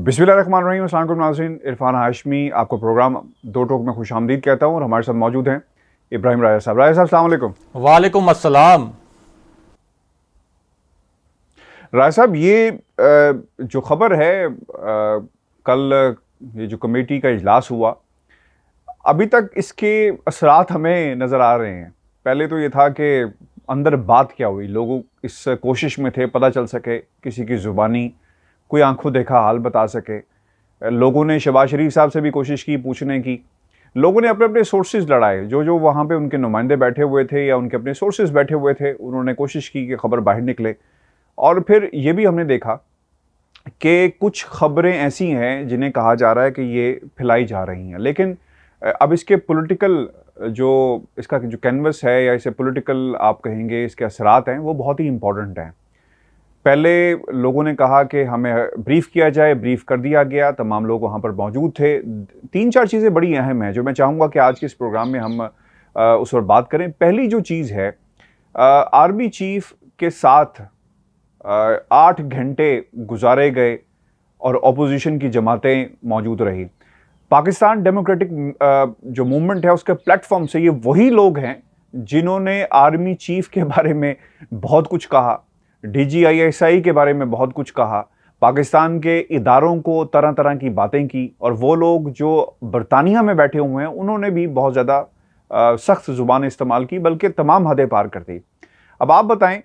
बिस्मिल्लाहिर्रहमानिर्रहीम। अस्सलाम वालेकुम नाज़रीन, इरफान हाशमी आपको प्रोग्राम दो टोक में खुशामदीद कहता हूँ और हमारे साथ मौजूद हैं इब्राहिम राजा साहब। राजा साहब अस्सलाम वालेकुम। वालेकुम अस्सलाम। राजा साहब, ये जो खबर है कल ये जो कमेटी का इजलास हुआ, अभी तक इसके असरात हमें नज़र आ रहे हैं। पहले तो ये था कि अंदर बात क्या हुई, लोग इस कोशिश में थे पता चल सके, किसी की ज़ुबानी कोई आंखों देखा हाल बता सके। लोगों ने शहबाज शरीफ साहब से भी कोशिश की पूछने की, लोगों ने अपने अपने सोर्सेज लड़ाए, जो जो वहाँ पे उनके नुमाइंदे बैठे हुए थे या उनके अपने सोर्सेज बैठे हुए थे, उन्होंने कोशिश की कि खबर बाहर निकले। और फिर ये भी हमने देखा कि कुछ खबरें ऐसी हैं जिन्हें कहा जा रहा है कि ये फैलाई जा रही हैं, लेकिन अब इसके पॉलिटिकल जो इसका जो कैनवस है या इसे पॉलिटिकल आप कहेंगे, इसके असरात हैं, वो बहुत ही इंपॉर्टेंट हैं। पहले लोगों ने कहा कि हमें ब्रीफ किया जाए, ब्रीफ कर दिया गया, तमाम लोग वहाँ पर मौजूद थे। तीन चार चीज़ें बड़ी अहम हैं जो मैं चाहूँगा कि आज के इस प्रोग्राम में हम उस पर बात करें। पहली जो चीज़ है, आर्मी चीफ के साथ 8 घंटे गुजारे गए और अपोजिशन की जमातें मौजूद रही। पाकिस्तान डेमोक्रेटिक जो मूवमेंट है उसके प्लेटफॉर्म से ये वही लोग हैं जिन्होंने आर्मी चीफ के बारे में बहुत कुछ कहा, DGISI के बारे में बहुत कुछ कहा, पाकिस्तान के इदारों को तरह तरह की बातें की, और वो लोग जो बरतानिया में बैठे हुए हैं उन्होंने भी बहुत ज़्यादा सख्त ज़ुबान इस्तेमाल की, बल्कि तमाम हदें पार कर दी। अब आप बताएं,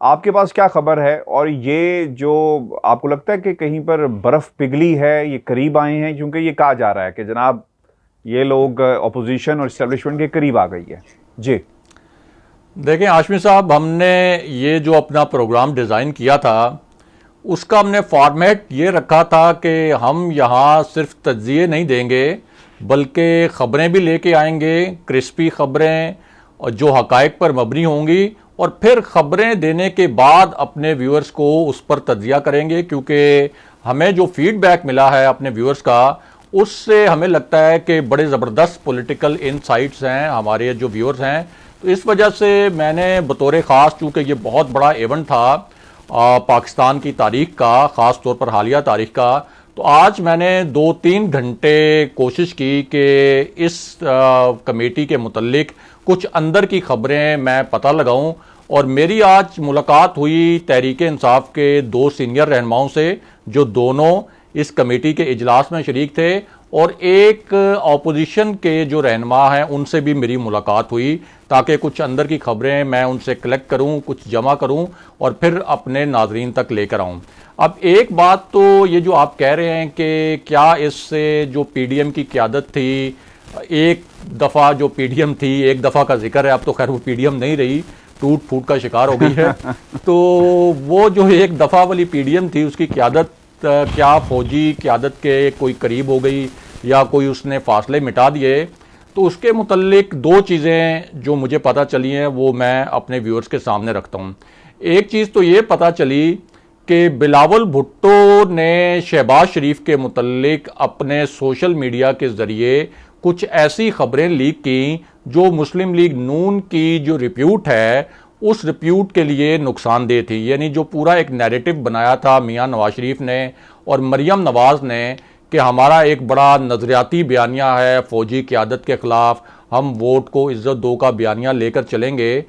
आपके पास क्या खबर है, और ये जो आपको लगता है कि कहीं पर बर्फ़ पिघली है, ये करीब आए हैं? क्योंकि ये कहा जा रहा है कि जनाब ये लोग अपोजिशन और इस्टेब्लिशमेंट के करीब आ गई है। जी देखें हाशमी साहब, हमने ये जो अपना प्रोग्राम डिज़ाइन किया था उसका हमने फॉर्मेट ये रखा था कि हम यहाँ सिर्फ तज्ज़िये नहीं देंगे बल्कि ख़बरें भी लेके आएंगे, क्रिस्पी ख़बरें और जो हक़ाइक़ पर मबनी होंगी, और फिर ख़बरें देने के बाद अपने व्यूअर्स को उस पर तज्ज़िया करेंगे। क्योंकि हमें जो फीडबैक मिला है अपने व्यूअर्स का, उससे हमें लगता है कि बड़े ज़बरदस्त पॉलिटिकल इनसाइट्स हैं हमारे जो व्यूअर्स हैं। तो इस वजह से मैंने बतौर ख़ास, चूँकि ये बहुत बड़ा इवेंट था पाकिस्तान की तारीख़ का, ख़ास तौर पर हालिया तारीख़ का, तो आज मैंने 2-3 घंटे कोशिश की कि इस कमेटी के मुतल्लिक कुछ अंदर की ख़बरें मैं पता लगाऊं। और मेरी आज मुलाकात हुई तहरीक इंसाफ के 2 सीनियर रहनुमाओं से जो दोनों इस कमेटी के इजलास में शरीक थे, और एक अपोजिशन के जो रहनुमा हैं उनसे भी मेरी मुलाकात हुई, ताकि कुछ अंदर की खबरें मैं उनसे कलेक्ट करूं, कुछ जमा करूं और फिर अपने नाजरीन तक लेकर आऊं। अब एक बात तो ये जो आप कह रहे हैं कि क्या इससे जो PDM की क़यादत थी, एक दफ़ा जो PDM थी, एक दफ़ा का जिक्र है, अब तो खैर वो PDM नहीं रही, टूट फूट का शिकार हो गई है। तो वो जो एक दफ़ा वाली PDM थी उसकी क़यादत क्या फौजी क़यादत के कोई करीब हो गई या कोई उसने फासले मिटा दिए? तो उसके मुतल्लिक 2 चीज़ें जो मुझे पता चली हैं वो मैं अपने व्यूअर्स के सामने रखता हूँ। एक चीज़ तो ये पता चली कि बिलावल भुट्टो ने शहबाज शरीफ के मुतल्लिक अपने सोशल मीडिया के ज़रिए कुछ ऐसी खबरें लीक की जो मुस्लिम लीग नून की जो रिप्यूट है उस रिप्यूट के लिए नुकसानदेह थी। यानी जो पूरा एक नैरेटिव बनाया था मियां नवाज शरीफ ने और मरियम नवाज ने कि हमारा एक बड़ा नज़रियाती बयानिया है फ़ौजी क़यादत के ख़िलाफ़, हम वोट को इज़्ज़त दो का बयानिया लेकर चलेंगे,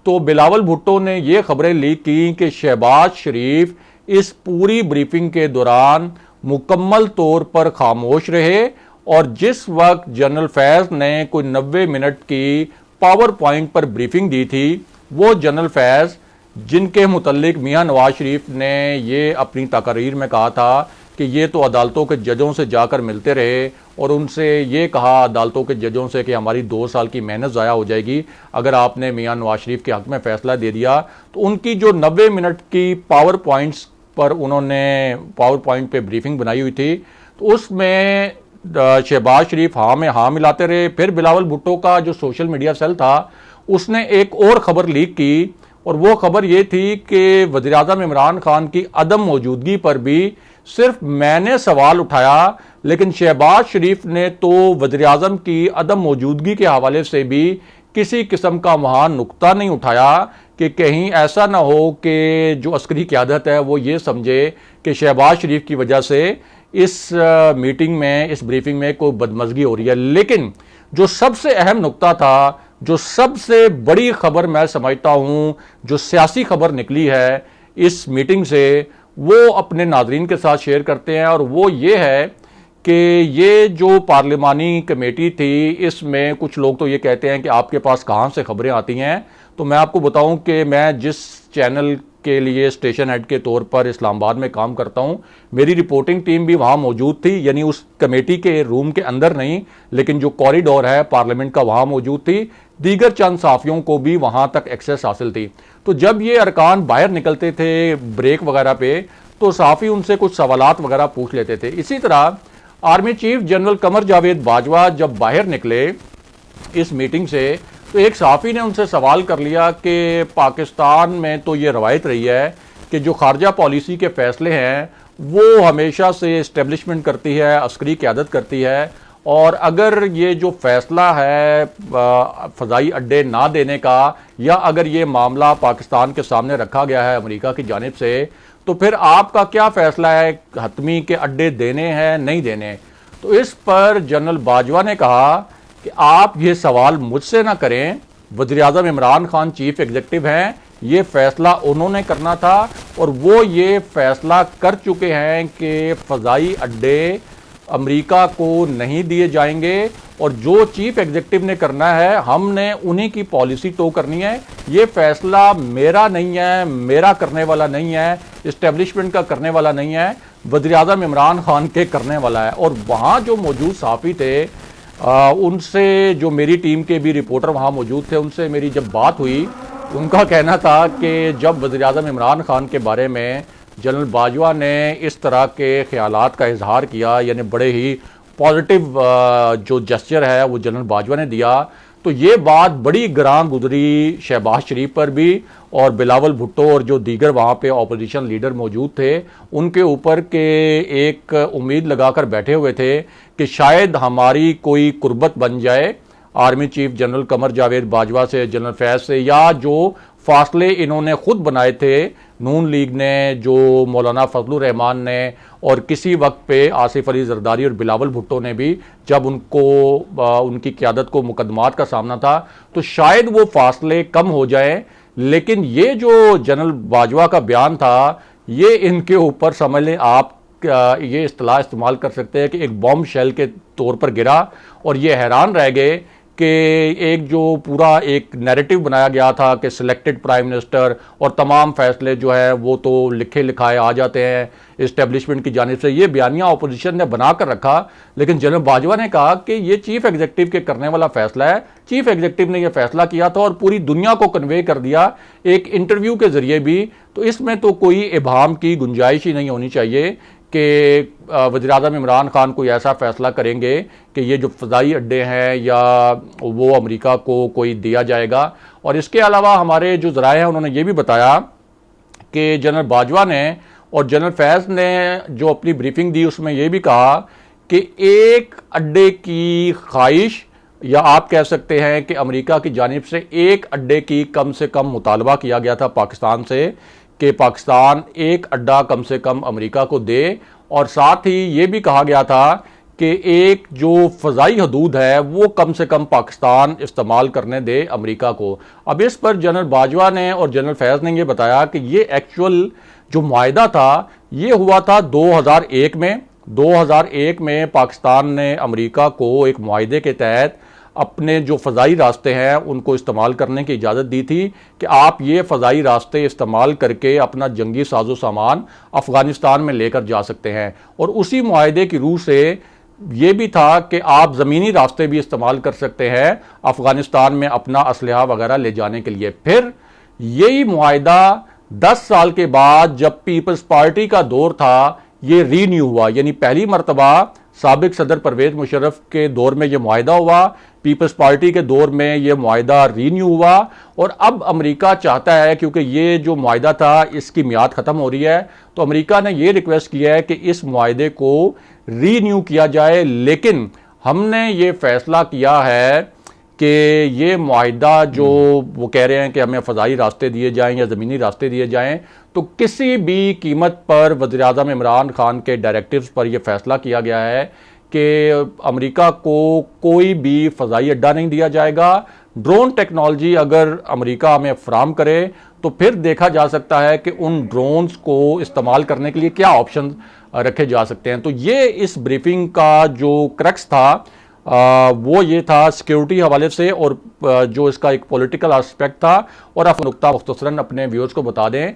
तो बिलावल भुट्टो ने ये खबरें लीक की कि शहबाज शरीफ इस पूरी ब्रीफिंग के दौरान मुकम्मल तौर पर खामोश रहे, और जिस वक्त जनरल फैज़ ने कोई 90 मिनट की पावर पॉइंट पर ब्रीफिंग दी थी, वो जनरल फैज़ जिनके मुतल्लिक मियां नवाज शरीफ ने ये अपनी तकरीर में कहा था कि ये तो अदालतों के जजों से जाकर मिलते रहे और उनसे ये कहा अदालतों के जजों से कि हमारी 2 साल की मेहनत ज़ाया हो जाएगी अगर आपने मियां नवाज शरीफ के हक़ में फ़ैसला दे दिया। तो उनकी जो 90 मिनट की पावर पॉइंट्स पर उन्होंने पावर पॉइंट पर ब्रीफिंग बनाई हुई थी, तो उसमें शहबाज शरीफ हाँ में हाँ मिलाते रहे। फिर बिलावल भुट्टो का जो सोशल मीडिया सेल था उसने एक और ख़बर लीक की, और वो खबर ये थी कि वज़ीर-ए-आज़म इमरान खान की अदम मौजूदगी पर भी सिर्फ मैंने सवाल उठाया, लेकिन शहबाज शरीफ ने तो वज़ीर-ए-आज़म की अदम मौजूदगी के हवाले से भी किसी किस्म का वहाँ नुक्ता नहीं उठाया कि कहीं ऐसा ना हो कि जो अस्करी क़यादत है वो ये समझे कि शहबाज शरीफ की वजह से इस मीटिंग में, इस ब्रीफिंग में कोई बदमज़गी हो रही है। लेकिन जो सबसे अहम नुक्ता था, जो सबसे बड़ी खबर मैं समझता हूं, जो सियासी खबर निकली है इस मीटिंग से, वो अपने नाजरीन के साथ शेयर करते हैं। और वो ये है कि ये जो पार्लिमानी कमेटी थी, इसमें कुछ लोग तो ये कहते हैं कि आपके पास कहाँ से खबरें आती हैं। तो मैं आपको बताऊं कि मैं जिस चैनल के लिए स्टेशन हेड के तौर पर इस्लामाबाद में काम करता हूं, मेरी रिपोर्टिंग टीम भी वहां मौजूद थी, यानी उस कमेटी के रूम के अंदर नहीं, लेकिन जो कॉरिडोर है पार्लियामेंट का वहां मौजूद थी। दीगर चंद साफियों को भी वहां तक एक्सेस हासिल थी। तो जब ये अरकान बाहर निकलते थे ब्रेक वगैरह पे, तो साफी उनसे कुछ सवालात वगैरह पूछ लेते थे। इसी तरह army chief general Qamar Javed Bajwa जब बाहर निकले इस मीटिंग से, तो एक सहाफ़ी ने उनसे सवाल कर लिया कि पाकिस्तान में तो ये रवायत रही है कि जो खारजा पॉलिसी के फैसले हैं वो हमेशा से इस्टेब्लिशमेंट करती है, अस्करी क़यादत करती है, और अगर ये जो फैसला है फ़ज़ाई अड्डे ना देने का, या अगर ये मामला पाकिस्तान के सामने रखा गया है अमेरिका की जानिब से, तो फिर आपका क्या फ़ैसला है, हतमी के अड्डे देने हैं नहीं देने। तो इस पर जनरल बाजवा ने कहा कि आप ये सवाल मुझसे ना करें, वज़ीर-ए-आज़म इमरान खान चीफ एग्जीक्यूटिव हैं, ये फैसला उन्होंने करना था और वो ये फैसला कर चुके हैं कि फ़ज़ाई अड्डे अमेरिका को नहीं दिए जाएंगे, और जो चीफ एग्जीक्यूटिव ने करना है हमने उन्हीं की पॉलिसी तो करनी है। ये फैसला मेरा नहीं है, मेरा करने वाला नहीं है, इस्टेब्लिशमेंट का करने वाला नहीं है, वज़ीर-ए-आज़म इमरान खान के करने वाला है। और वहाँ जो मौजूद सहाफ़ी थे, उनसे, जो मेरी टीम के भी रिपोर्टर वहाँ मौजूद थे, उनसे मेरी जब बात हुई, उनका कहना था कि जब वज़ीर-ए-आज़म इमरान खान के बारे में जनरल बाजवा ने इस तरह के ख्यालात का इजहार किया, यानी बड़े ही पॉजिटिव जो जेस्चर है वो जनरल बाजवा ने दिया, तो ये बात बड़ी ग्रां गुजरी शहबाज शरीफ पर भी, और बिलावल भुट्टो और जो दीगर वहाँ पे ऑपोजिशन लीडर मौजूद थे उनके ऊपर के एक उम्मीद लगाकर बैठे हुए थे कि शायद हमारी कोई कुर्बत बन जाए army chief general Qamar Javed Bajwa से, जनरल फैज से, या जो फासले इन्होंने खुद बनाए थे नून लीग ने, जो मौलाना फजलुर रहमान ने, और किसी वक्त पे आसिफ अली जरदारी और बिलावल भुट्टो ने भी, जब उनको उनकी क़यादत को मुकदमात का सामना था, तो शायद वो फासले कम हो जाए। लेकिन ये जो जनरल बाजवा का बयान था, ये इनके ऊपर समझ लें आप, ये इस्तेलाह इस्तेमाल कर सकते हैं कि एक बॉम्ब शेल के तौर पर गिरा, और ये हैरान रह गए कि एक जो पूरा एक नैरेटिव बनाया गया था कि सिलेक्टेड प्राइम मिनिस्टर और तमाम फैसले जो है वो तो लिखे लिखाए आ जाते हैं इस्टेब्लिशमेंट की जानिब से, ये बयानिया अपोजिशन ने बना कर रखा। लेकिन जनरल बाजवा ने कहा कि ये चीफ एग्जीक्यूटिव के करने वाला फैसला है, चीफ एग्जीक्यूटिव ने यह फैसला किया था और पूरी दुनिया को कन्वे कर दिया एक इंटरव्यू के जरिए भी। तो इसमें तो कोई इबाम की गुंजाइश ही नहीं होनी चाहिए कि वज़ीर-ए-आज़म इमरान खान कोई ऐसा फैसला करेंगे कि ये जो फ़ज़ाई अड्डे हैं या वो अमेरिका को कोई दिया जाएगा। और इसके अलावा हमारे जो ज़राए हैं उन्होंने ये भी बताया कि जनरल बाजवा ने और जनरल फैज़ ने जो अपनी ब्रीफिंग दी उसमें ये भी कहा कि एक अड्डे की ख्वाहिश, या आप कह सकते हैं कि अमेरिका की जानिब से एक अड्डे की कम से कम मुतालबा किया गया था पाकिस्तान से कि पाकिस्तान एक अड्डा कम से कम अमेरिका को दे, और साथ ही ये भी कहा गया था कि एक जो फ़ज़ाई हदूद है वो कम से कम पाकिस्तान इस्तेमाल करने दे अमेरिका को। अब इस पर जनरल बाजवा ने और जनरल फैज़ ने ये बताया कि ये एक्चुअल जो मुआहिदा था ये हुआ था 2001 में। 2001 में पाकिस्तान ने अमेरिका को एक मुआहिदे के तहत अपने जो फ़ज़ाई रास्ते हैं उनको इस्तेमाल करने की इजाज़त दी थी कि आप ये फ़ज़ाई रास्ते इस्तेमाल करके अपना जंगी साजो सामान अफ़गानिस्तान में लेकर जा सकते हैं। और उसी मुआहिदे की रूह से ये भी था कि आप ज़मीनी रास्ते भी इस्तेमाल कर सकते हैं अफ़गानिस्तान में अपना असलहा वगैरह ले जाने के लिए। फिर यही मुआहिदा 10 साल के बाद जब पीपल्स पार्टी का दौर था ये रीन्यू हुआ, यानी पहली मरतबा साबिक सदर परवेज मुशर्रफ के दौर में यह मुआहिदा हुआ, पीपल्स पार्टी के दौर में यह मुआहिदा रीन्यू हुआ। और अब अमेरिका चाहता है, क्योंकि ये जो मुआहिदा था इसकी मियाद ख़त्म हो रही है, तो अमेरिका ने यह रिक्वेस्ट किया है कि इस मुआहिदे को रीन्यू किया जाए। लेकिन हमने ये फैसला किया है कि ये मुआहिदा जो वो कह रहे हैं कि हमें फ़ज़ाई रास्ते दिए जाएं या ज़मीनी रास्ते दिए जाएं, तो किसी भी कीमत पर वज़ीर-ए-आज़म इमरान खान के डायरेक्टिव्स पर यह फैसला किया गया है कि अमेरिका को कोई भी फ़ज़ाई अड्डा नहीं दिया जाएगा। ड्रोन टेक्नोलॉजी अगर अमेरिका हमें फराम करे तो फिर देखा जा सकता है कि उन ड्रोन्स को इस्तेमाल करने के लिए क्या ऑप्शन रखे जा सकते हैं। तो ये इस ब्रीफिंग का जो क्रक्स था वो ये था सिक्योरिटी हवाले से, और जो इसका एक पॉलिटिकल एस्पेक्ट था। और आप नुक्ता मुख्तसरन अपने व्यूअर्स को बता दें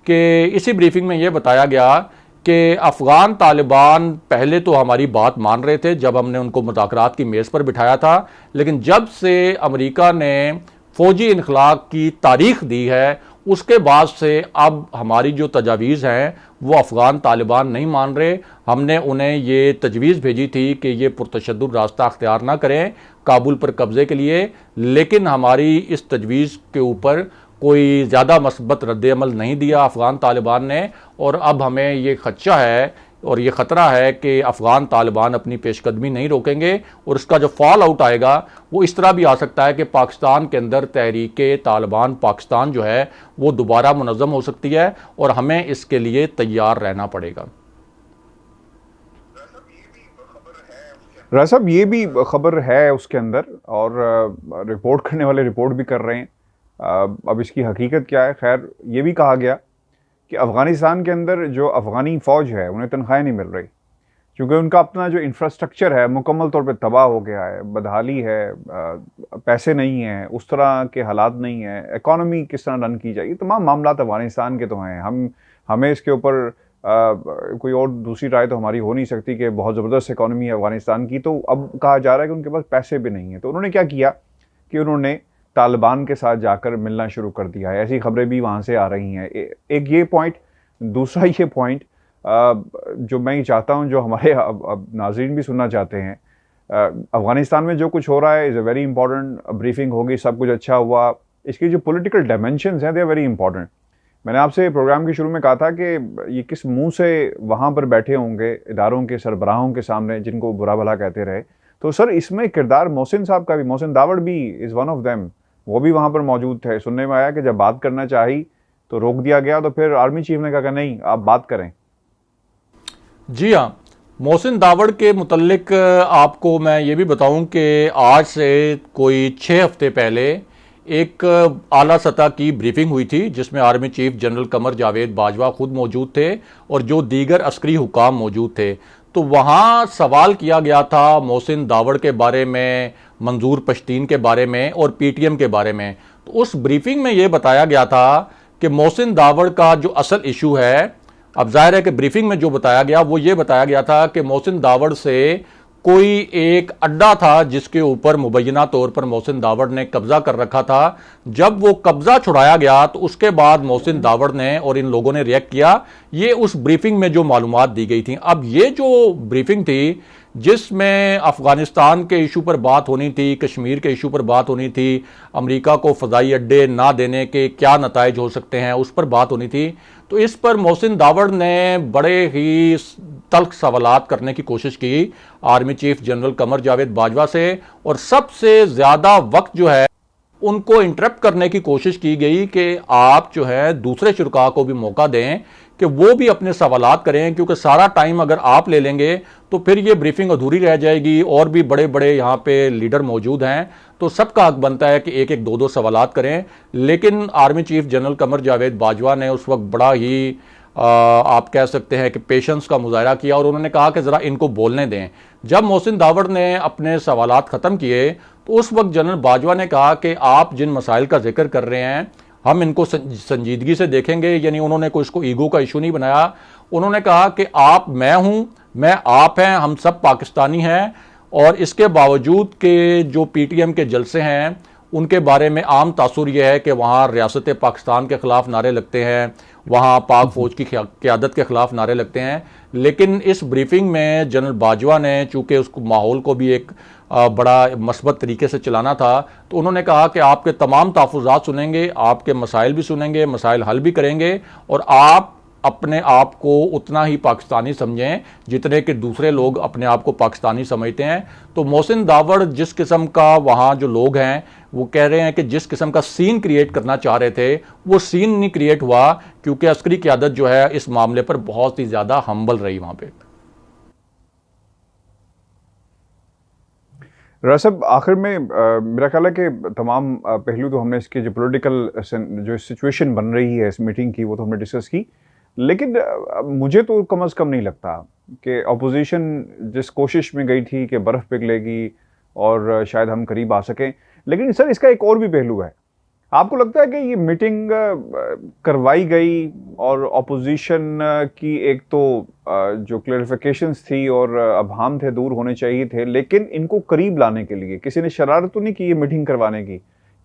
कि इसी ब्रीफिंग में ये बताया गया कि अफ़गान तालिबान पहले तो हमारी बात मान रहे थे जब हमने उनको मुज़ाकरात की मेज़ पर बिठाया था, लेकिन जब से अमेरिका ने फ़ौजी इनखला की तारीख दी है उसके बाद से अब हमारी जो तजावीज़ हैं वो अफ़गान तालिबान नहीं मान रहे। हमने उन्हें ये तजवीज़ भेजी थी कि ये पुरतशद्दुद रास्ता अख्तियार ना करें काबुल पर कब्ज़े के लिए, लेकिन हमारी इस तजवीज़ के ऊपर कोई ज़्यादा मस्बत रद्द-ए-अमल नहीं दिया अफ़गान तालिबान ने। और अब हमें ये खदशा है और ये ख़तरा है कि अफ़गान तालिबान अपनी पेशकदमी नहीं रोकेंगे, और इसका जो फॉल आउट आएगा वो इस तरह भी आ सकता है कि पाकिस्तान के अंदर तहरीके तालिबान पाकिस्तान जो है वो दोबारा मुनज़्ज़म हो सकती है, और हमें इसके लिए तैयार रहना पड़ेगा। राजा साहब ये भी खबर है उसके अंदर, और रिपोर्ट करने वाले रिपोर्ट भी कर रहे हैं। अब इसकी हकीकत क्या है? खैर ये भी कहा गया कि अफ़गानिस्तान के अंदर जो अफ़गानी फ़ौज है उन्हें तनख्वाहें नहीं मिल रही, क्योंकि उनका अपना जो इंफ्रास्ट्रक्चर है मुकम्मल तौर पे तबाह हो गया है, बदहाली है, पैसे नहीं हैं, उस तरह के हालात नहीं हैं, इकॉनमी किस तरह रन की जाएगी, तमाम मामला अफ़गानिस्तान के तो हैं। हमें इसके ऊपर कोई और दूसरी राय तो हमारी हो नहीं सकती कि बहुत ज़बरदस्त इकॉनमी है अफ़गानिस्तान की। तो अब कहा जा रहा है कि उनके पास पैसे भी नहीं हैं, तो उन्होंने क्या किया कि उन्होंने तालिबान के साथ जाकर मिलना शुरू कर दिया है। ऐसी खबरें भी वहाँ से आ रही हैं। एक ये पॉइंट, दूसरा ये पॉइंट जो मैं चाहता हूँ, जो हमारे अब नाज़रीन भी सुनना चाहते हैं, अफ़गानिस्तान में जो कुछ हो रहा है is a very important. Briefing होगी, सब कुछ अच्छा हुआ, इसकी जो पॉलिटिकल डायमेंशंस हैं दे आर वेरी इंपॉर्टेंट। मैंने आपसे प्रोग्राम के शुरू में कहा था कि ये किस मुंह से वहाँ पर बैठे होंगे इदारों के सरबराहों के सामने जिनको बुरा भला कहते रहे। तो सर इसमें किरदार मोहसिन साहब का भी, मोहसिन दावड़ भी इज़ वन ऑफ देम, वो भी वहाँ पर मौजूद थे। सुनने में आया कि जब बात करना चाहिए तो रोक दिया गया, तो फिर आर्मी चीफ ने कहा कि नहीं आप बात करें। जी हाँ, मोहसिन दावड़ के मुतल्लिक आपको मैं ये भी बताऊं कि आज से कोई 6 हफ्ते पहले एक आला सतह की ब्रीफिंग हुई थी जिसमें army chief general Qamar Javed Bajwa खुद मौजूद थे और जो दीगर अस्करी हुकाम मौजूद थे। तो वहाँ सवाल किया गया था मोहसिन दावड़ के बारे में, मंजूर पश्तीन के बारे में और पीटीएम के बारे में। तो उस ब्रीफिंग में ये बताया गया था कि मोहसिन दावड़ का जो असल इशू है, अब जाहिर है कि ब्रीफिंग में जो बताया गया वो ये बताया गया था कि मोहसिन दावड़ से कोई एक अड्डा था जिसके ऊपर मुबैना तौर पर मोहसिन दावड़ ने कब्जा कर रखा था। जब वो कब्जा छुड़ाया गया तो उसके बाद मोहसिन दावड़ ने और इन लोगों ने रिएक्ट किया। ये उस ब्रीफिंग में जो मालूमात दी गई थी। अब ये जो ब्रीफिंग थी जिसमें अफगानिस्तान के इशू पर बात होनी थी, कश्मीर के इशू पर बात होनी थी, अमेरिका को फ़ज़ाई अड्डे ना देने के क्या नताइज हो सकते हैं उस पर बात होनी थी। तो इस पर मोहसिन दावड़ ने बड़े ही तल्ख सवालात करने की कोशिश की army chief general Qamar Javed Bajwa से, और सबसे ज़्यादा वक्त जो है उनको इंटरप्ट करने की कोशिश की गई कि आप जो है दूसरे शुरका को भी मौका दें कि वो भी अपने सवालात करें, क्योंकि सारा टाइम अगर आप ले लेंगे तो फिर ये ब्रीफिंग अधूरी रह जाएगी। और भी बड़े बड़े यहाँ पे लीडर मौजूद हैं, तो सबका हक बनता है कि एक एक दो दो सवालात करें। लेकिन army chief general Qamar Javed Bajwa ने उस वक्त बड़ा ही आप कह सकते हैं कि पेशेंस का मुजाहरा किया और उन्होंने कहा कि ज़रा इनको बोलने दें। जब मोहसिन दावड़ ने अपने सवालात ख़त्म किए तो उस वक्त जनरल बाजवा ने कहा कि आप जिन मसाइल का जिक्र कर रहे हैं हम इनको संजीदगी से देखेंगे। यानी उन्होंने कोई इसको ईगो का इशू नहीं बनाया। उन्होंने कहा कि आप मैं हूं, मैं आप हैं, हम सब पाकिस्तानी हैं, और इसके बावजूद के जो पीटीएम के जलसे हैं उनके बारे में आम तासुर यह है कि वहाँ रियासत पाकिस्तान के ख़िलाफ़ नारे लगते हैं, वहाँ पाक फ़ौज की क़यादत के ख़िलाफ़ नारे लगते हैं। लेकिन इस ब्रीफिंग में जनरल बाजवा ने चूँकि उस माहौल को भी एक बड़ा मस्बत तरीके से चलाना था, तो उन्होंने कहा कि आपके तमाम तहफ़्फ़ुज़ात सुनेंगे, आपके मसाइल भी सुनेंगे, मसाइल हल भी करेंगे, और आप अपने आप को उतना ही पाकिस्तानी समझें जितने कि दूसरे लोग अपने आप को पाकिस्तानी समझते हैं। तो मोहसिन दावड़ जिस किस्म का वहाँ जो लोग हैं वो कह रहे हैं कि जिस किस्म का सीन क्रिएट करना चाह रहे थे वो सीन नहीं क्रिएट हुआ, क्योंकि अस्करी क़यादत जो है इस मामले पर बहुत ही ज़्यादा हम्बल रही वहाँ पे। रासब, आखिर में मेरा ख्याल है कि तमाम पहलू तो हमने इसके जो पॉलिटिकल जो सिचुएशन बन रही है इस मीटिंग की वो तो हमने डिस्कस की, लेकिन मुझे तो कम अज़ कम नहीं लगता कि अपोजिशन जिस कोशिश में गई थी कि बर्फ़ पिघलेगी और शायद हम करीब आ सकें, लेकिन सर इसका एक और भी पहलू है। आपको लगता है कि ये मीटिंग करवाई गई और अपोजिशन की एक तो जो क्लैरिफिकेशंस थी और अभाम थे दूर होने चाहिए थे, लेकिन इनको करीब लाने के लिए किसी ने शरारत तो नहीं की ये मीटिंग करवाने की,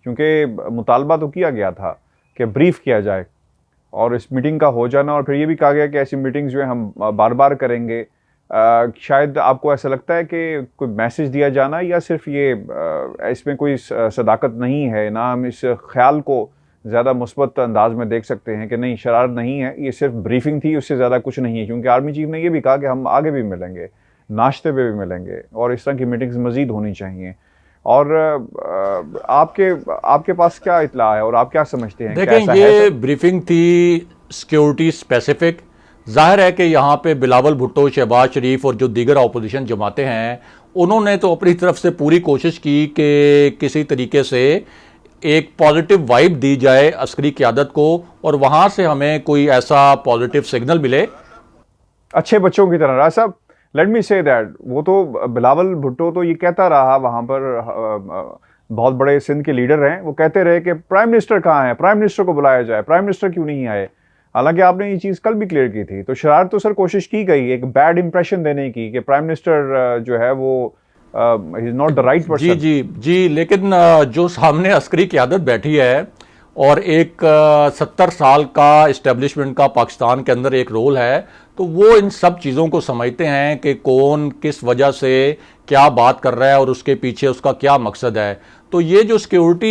क्योंकि मुतालबा तो किया गया था कि ब्रीफ किया जाए और इस मीटिंग का हो जाना, और फिर ये भी कहा गया कि ऐसी मीटिंग्स जो है हम बार बार करेंगे। शायद आपको ऐसा लगता है कि कोई मैसेज दिया जाना, या सिर्फ ये इसमें कोई सदाकत नहीं है, ना हम इस ख्याल को ज़्यादा मुस्बत अंदाज में देख सकते हैं कि नहीं शरारत नहीं है, ये सिर्फ ब्रीफिंग थी, उससे ज़्यादा कुछ नहीं है, क्योंकि आर्मी चीफ ने ये भी कहा कि हम आगे भी मिलेंगे, नाश्ते पे भी मिलेंगे और इस तरह की मीटिंग्स मज़ीद होनी चाहिए। और आपके पास क्या इत्तला है और आप क्या समझते हैं? देखें, ये ब्रीफिंग थी सिक्योरिटी स्पेसिफिक। जाहिर है कि यहाँ पे बिलावल भुट्टो, शहबाज शरीफ और जो दीगर अपोजिशन जमातें हैं उन्होंने तो अपनी तरफ से पूरी कोशिश की कि किसी तरीके से एक पॉजिटिव वाइब दी जाए अस्करी क़यादत को और वहाँ से हमें कोई ऐसा पॉजिटिव सिग्नल मिले। अच्छे बच्चों की तरह। राज साहब, लेट मी से दैट वो तो बिलावल भुट्टो तो ये कहता रहा, वहाँ पर बहुत बड़े सिंध के लीडर हैं, वो कहते रहे कि प्राइम मिनिस्टर कहाँ है, प्राइम मिनिस्टर को बुलाया जाए, प्राइम मिनिस्टर क्यों नहीं आए। हालांकि आपने ये चीज़ कल भी क्लियर की थी। तो शरारत तो सर कोशिश की गई एक बैड इंप्रेशन देने की कि प्राइम मिनिस्टर जो है वो is not the right person. जी जी जी, लेकिन जो सामने अस्करी क़यादत बैठी है और एक 70 साल का इस्टेब्लिशमेंट का पाकिस्तान के अंदर एक रोल है, तो वो इन सब चीज़ों को समझते हैं कि कौन किस वजह से क्या बात कर रहा है और उसके पीछे उसका क्या मकसद है। तो ये जो सिक्योरिटी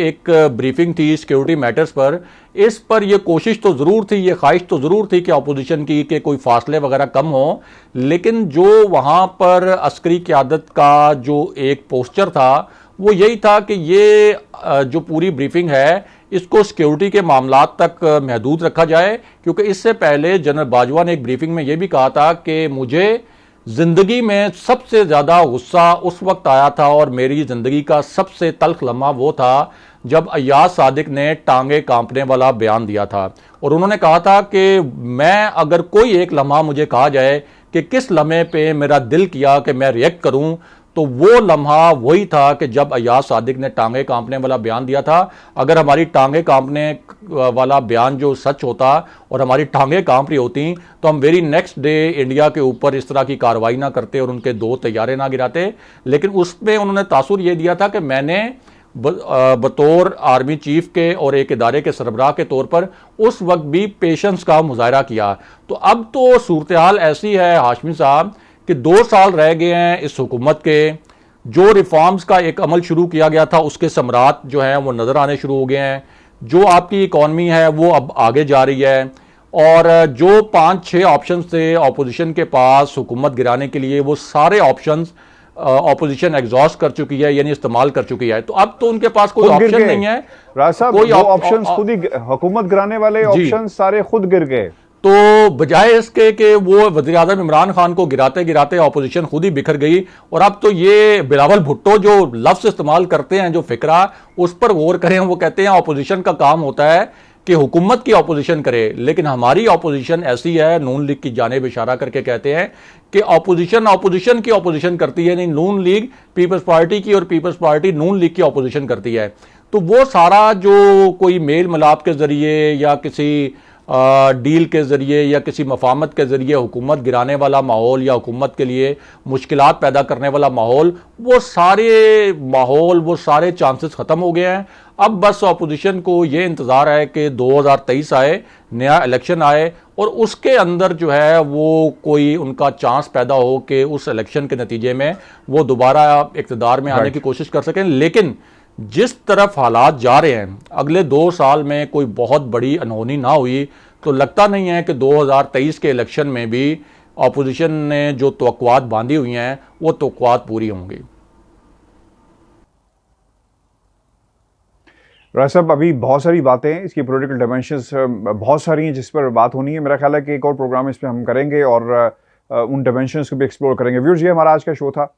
एक ब्रीफिंग थी सिक्योरिटी मैटर्स पर, इस पर ये कोशिश तो ज़रूर थी, ये ख्वाहिश तो ज़रूर थी कि अपोजिशन की कि कोई फासले वगैरह कम हो, लेकिन जो वहाँ पर अस्करी क़यादत का जो एक पोस्चर था वो यही था कि ये जो पूरी ब्रीफिंग है इसको सिक्योरिटी के मामलात तक महदूद रखा जाए, क्योंकि इससे पहले जनरल बाजवा ने एक ब्रीफिंग में ये भी कहा था कि मुझे ज़िंदगी में सबसे ज़्यादा गुस्सा उस वक्त आया था और मेरी ज़िंदगी का सबसे तल्ख लम्हा वो था जब अय्याज सादिक ने टांगे कांपने वाला बयान दिया था। और उन्होंने कहा था कि मैं अगर कोई एक लम्हा मुझे कहा जाए कि किस लम्हे पे मेरा दिल किया कि मैं रिएक्ट करूं, तो वो लम्हा वही था कि जब अय्याज सादिक ने टांगे कांपने वाला बयान दिया था। अगर हमारी टांगे कांपने वाला बयान जो सच होता और हमारी टांगे कांप रही होती तो हम वेरी नेक्स्ट डे इंडिया के ऊपर इस तरह की कार्रवाई ना करते और उनके 2 तैयारे ना गिराते। लेकिन उसमें उन्होंने तासुर ये दिया था कि मैंने बतौर आर्मी चीफ के और एक इदारे के सरबराह के तौर पर उस वक्त भी पेशेंस का मुजाहरा किया। तो अब तो सूरत हाल ऐसी है हाशमी साहब कि 2 साल रह गए हैं इस हुकूमत के। जो रिफॉर्म्स का एक अमल शुरू किया गया था उसके समरात जो हैं वो नज़र आने शुरू हो गए हैं। जो आपकी इकॉनमी है वो अब आगे जा रही है और जो 5-6 ऑप्शंस थे अपोजिशन के पास हुकूमत गिराने के लिए, वो सारे ऑप्शंस ऑपोजिशन एग्जॉस्ट कर चुकी है, यानी इस्तेमाल कर चुकी है। तो अब तो उनके पास कोई ऑप्शन नहीं है। राज साहब, कोई ऑप्शंस खुद ही हुकूमत गिराने वाले ऑप्शंस सारे खुद गिर गए। तो बजाय इसके कि वो वज़ीर आज़म इमरान खान को गिराते गिराते अपोजिशन खुद ही बिखर गई। और अब तो ये बिलावल भुट्टो जो लफ्ज़ इस्तेमाल करते हैं, जो फिक्रा, उस पर गौर करें। वो कहते हैं अपोजिशन का काम होता है कि हुकूमत की अपोजिशन करे, लेकिन हमारी अपोजिशन ऐसी है, नून लीग की जानिब इशारा करके कहते हैं कि अपोजिशन की अपोजिशन करती है, नहीं नून लीग पीपल्स पार्टी की और पीपल्स पार्टी नून लीग की अपोजिशन करती है। तो वो सारा जो कोई मेल मिलाप के ज़रिए या किसी डील के ज़रिए या किसी मफाहमत के ज़रिए हुकूमत गिराने वाला माहौल या हुकूमत के लिए मुश्किलात पैदा करने वाला माहौल, वो सारे चांसेस ख़त्म हो गए हैं। अब बस अपोजिशन को ये इंतज़ार है कि 2023 आए, नया इलेक्शन आए और उसके अंदर जो है वो कोई उनका चांस पैदा हो कि उस इलेक्शन के नतीजे में वो दोबारा इक़्तिदार में आने की कोशिश कर सकें। लेकिन जिस तरफ हालात जा रहे हैं, अगले 2 साल में कोई बहुत बड़ी अनहोनी ना हुई तो लगता नहीं है कि 2023 के इलेक्शन में भी अपोजिशन ने जो तवक्कुआत बांधी हुई हैं वो तवक्कुआत पूरी होंगी। राय साहब, अभी बहुत सारी बातें हैं, इसकी पॉलिटिकल डायमेंशंस बहुत सारी हैं जिस पर बात होनी है। मेरा ख्याल है कि एक और प्रोग्राम इस पर हम करेंगे और उन डायमेंशंस को भी एक्सप्लोर करेंगे। व्यूअर्स, ये हमारा आज का शो था।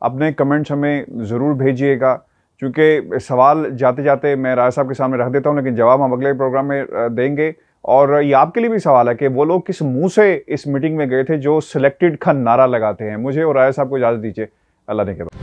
अपने कमेंट्स हमें ज़रूर भेजिएगा, क्योंकि सवाल जाते जाते मैं राय साहब के सामने रख देता हूं, लेकिन जवाब हम अगले प्रोग्राम में देंगे। और ये आपके लिए भी सवाल है कि वो लोग किस मुंह से इस मीटिंग में गए थे जो सिलेक्टेड का नारा लगाते हैं। मुझे और राय साहब को इजाज़त दीजिए। अल्लाह ने के बाद।